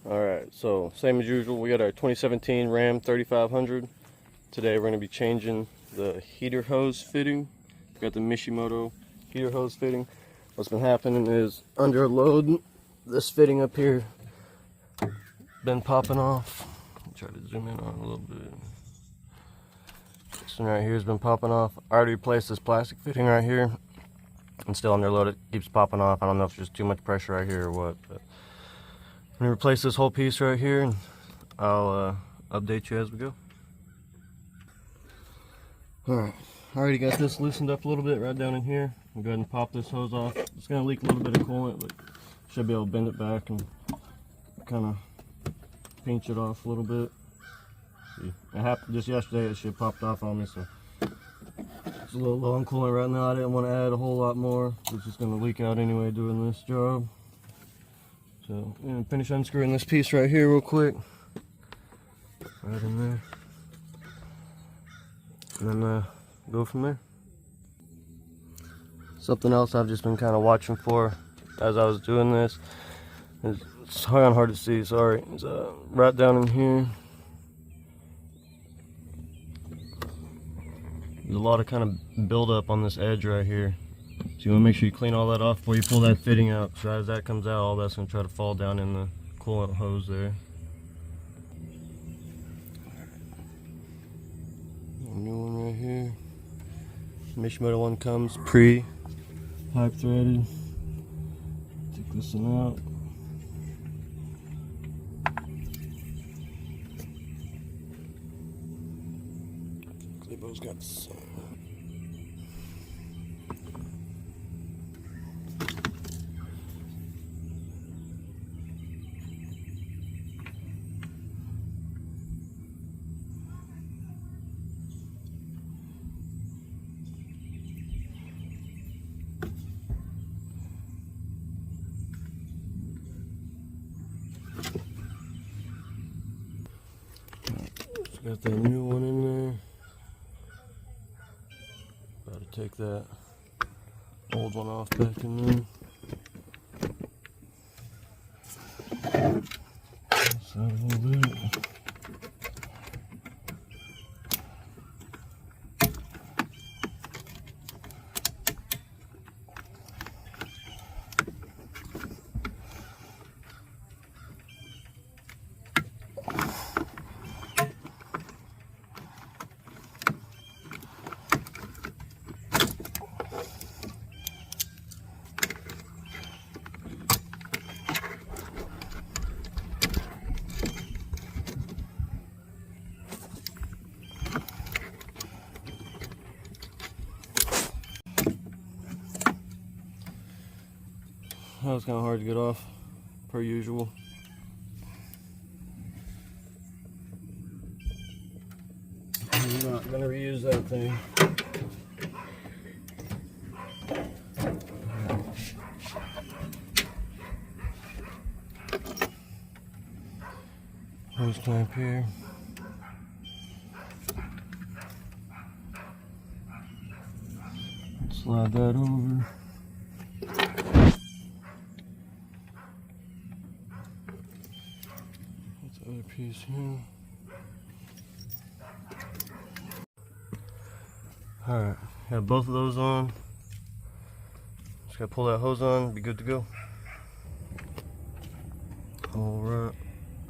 Alright, so same as usual, we got our 2017 Ram 3500. Today we're going to be changing the heater hose fitting. We got the Mishimoto heater hose fitting. What's been happening is under a load, this fitting up here been popping off. Try to zoom in on it a little bit. This one right here has been popping off. I already replaced this plastic fitting right here, and still under load it keeps popping off. I don't know if there's too much pressure right here or what, but I'm gonna replace this whole piece right here, and I'll update you as we go. Alright, I already got this loosened up a little bit right down in here. I'll go ahead and pop this hose off. It's gonna leak a little bit of coolant, but should be able to bend it back and kind of pinch it off a little bit. See, it happened just yesterday. It should popped off on me, so it's a little low on coolant right now. I didn't want to add a whole lot more. It's just gonna leak out anyway doing this job. So I'm gonna finish unscrewing this piece right here real quick. Right in there. And then go from there. Something else I've just been kind of watching for as I was doing this. It's hard to see, sorry. It's right down in here. There's a lot of kind of buildup on this edge right here. So you want to make sure you clean all that off before you pull that fitting out. So as that comes out, all that's going to try to fall down in the coolant hose there. New one right here. Mishimoto one comes pre-pipe threaded. Take this one out. They both got some. Got that new one in there. About to take that old one off back in there. That's that a little bit. That was kind of hard to get off, per usual. I'm not going to reuse that thing. Hose clamp here. Slide that over. Other piece here. Alright, have both of those on. Just gotta pull that hose on, be good to go. Alright,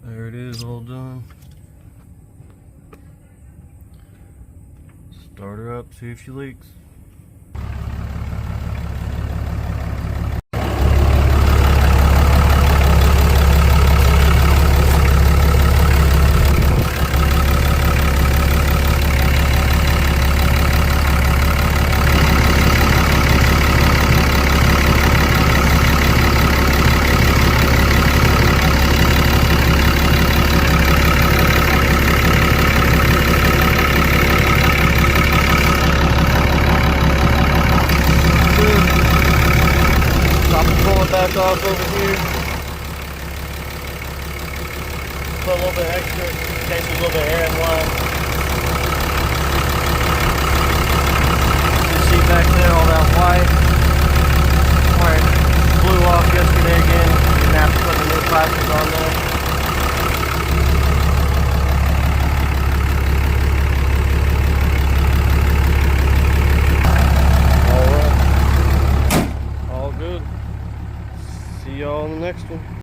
there it is, all done. Start her up, see if she leaks. Back off over here. Put a little bit extra in case there's a little bit of air in the line. You see back there all that white where it blew off yesterday again. You're gonna have to put the new plastic on there. y'all in the next one.